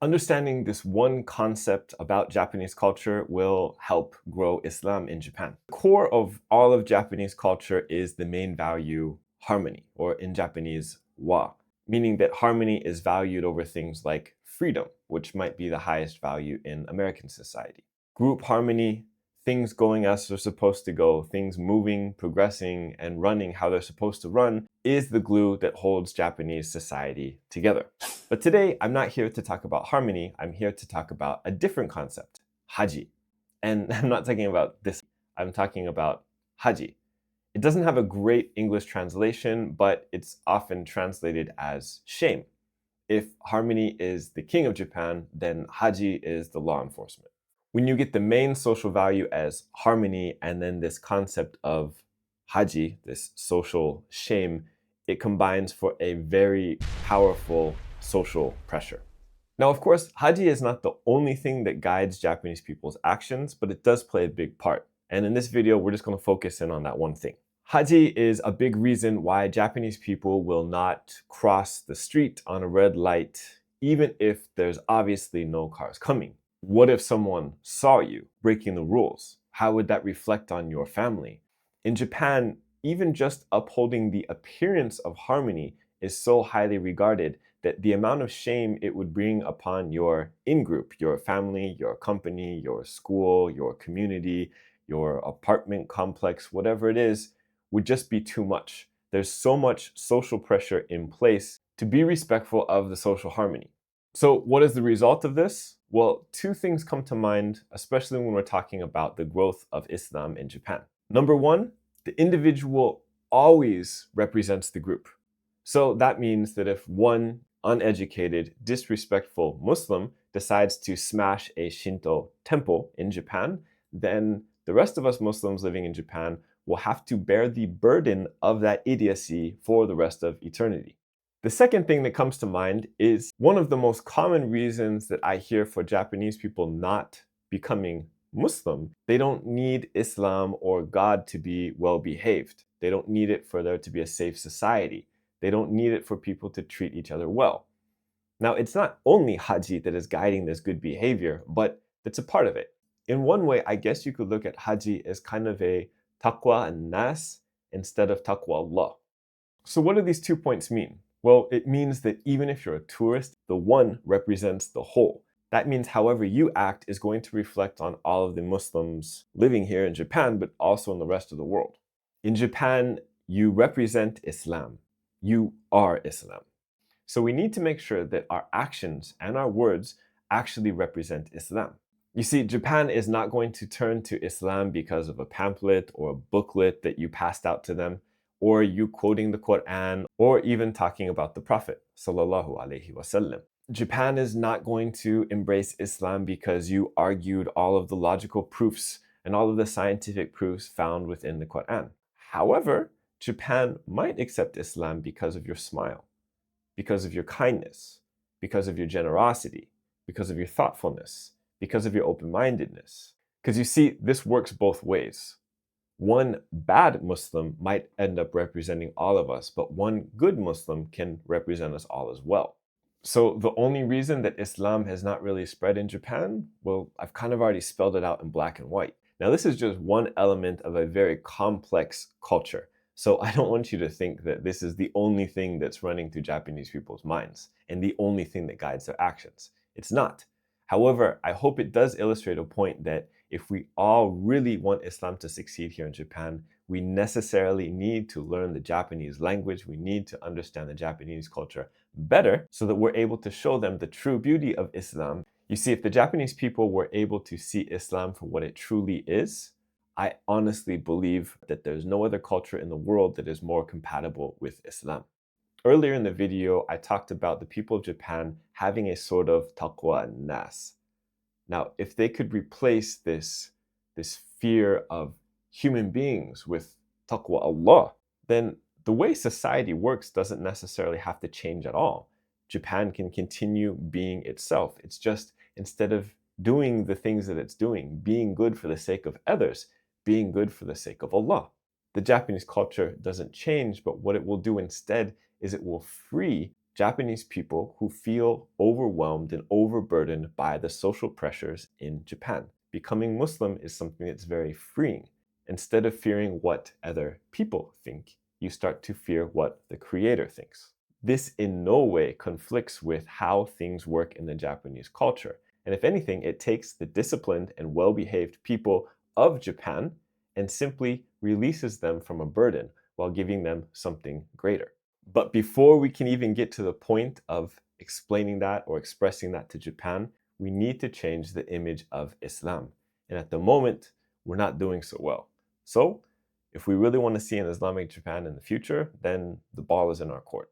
Understanding this one concept about Japanese culture will help grow Islam in Japan. The core of all of Japanese culture is the main value harmony, or in Japanese, wa, meaning that harmony is valued over things like freedom, which might be the highest value in American society. Group harmony, things going as they're supposed to go, things moving, progressing, and running how they're supposed to run, is the glue that holds Japanese society together. But today, I'm not here to talk about harmony. I'm here to talk about a different concept, haji. And I'm not talking about this. I'm talking about haji. It doesn't have a great English translation, but it's often translated as shame. If harmony is the king of Japan, then haji is the law enforcement. When you get the main social value as harmony and then this concept of haji, this social shame, it combines for a very powerful social pressure. Now, of course, haji is not the only thing that guides Japanese people's actions, but it does play a big part. And in this video, we're just going to focus in on that one thing. Haji is a big reason why Japanese people will not cross the street on a red light, even if there's obviously no cars coming. What if someone saw you breaking the rules? How would that reflect on your family? In Japan, even just upholding the appearance of harmony is so highly regarded that the amount of shame it would bring upon your in-group, your family, your company, your school, your community, your apartment complex, whatever it is, would just be too much. There's so much social pressure in place to be respectful of the social harmony. So what is the result of this? Well, two things come to mind, especially when we're talking about the growth of Islam in Japan. Number one, the individual always represents the group. So that means that if one uneducated, disrespectful Muslim decides to smash a Shinto temple in Japan, then the rest of us Muslims living in Japan will have to bear the burden of that idiocy for the rest of eternity. The second thing that comes to mind is one of the most common reasons that I hear for Japanese people not becoming Muslim. They don't need Islam or God to be well behaved. They don't need it for there to be a safe society. They don't need it for people to treat each other well. Now, it's not only haji that is guiding this good behavior, but it's a part of it. In one way, I guess you could look at haji as kind of a taqwa and nas instead of taqwa Allah. So what do these 2 points mean? Well, it means that even if you're a tourist, the one represents the whole. That means however you act is going to reflect on all of the Muslims living here in Japan, but also in the rest of the world. In Japan, you represent Islam. You are Islam. So we need to make sure that our actions and our words actually represent Islam. You see, Japan is not going to turn to Islam because of a pamphlet or a booklet that you passed out to them, or you quoting the Quran, or even talking about the Prophet, sallallahu alaihi wasallam. Japan is not going to embrace Islam because you argued all of the logical proofs and all of the scientific proofs found within the Quran. However, Japan might accept Islam because of your smile, because of your kindness, because of your generosity, because of your thoughtfulness, because of your open-mindedness. Because you see, this works both ways. One bad Muslim might end up representing all of us, but one good Muslim can represent us all as well. So the only reason that Islam has not really spread in Japan, well, I've kind of already spelled it out in black and white. Now, this is just one element of a very complex culture. So I don't want you to think that this is the only thing that's running through Japanese people's minds and the only thing that guides their actions. It's not. However, I hope it does illustrate a point that if we all really want Islam to succeed here in Japan, we necessarily need to learn the Japanese language. We need to understand the Japanese culture better so that we're able to show them the true beauty of Islam. You see, if the Japanese people were able to see Islam for what it truly is, I honestly believe that there's no other culture in the world that is more compatible with Islam. Earlier in the video, I talked about the people of Japan having a sort of taqwa nas. Now, if they could replace this fear of human beings with taqwa Allah, then the way society works doesn't necessarily have to change at all. Japan can continue being itself. It's just instead of doing the things that it's doing, being good for the sake of others, being good for the sake of Allah. The Japanese culture doesn't change, but what it will do instead is it will free Japanese people who feel overwhelmed and overburdened by the social pressures in Japan. Becoming Muslim is something that's very freeing. Instead of fearing what other people think, you start to fear what the Creator thinks. This in no way conflicts with how things work in the Japanese culture. And if anything, it takes the disciplined and well-behaved people of Japan and simply releases them from a burden while giving them something greater. But before we can even get to the point of explaining that or expressing that to Japan, we need to change the image of Islam. And at the moment, we're not doing so well. So, if we really want to see an Islamic Japan in the future, then the ball is in our court.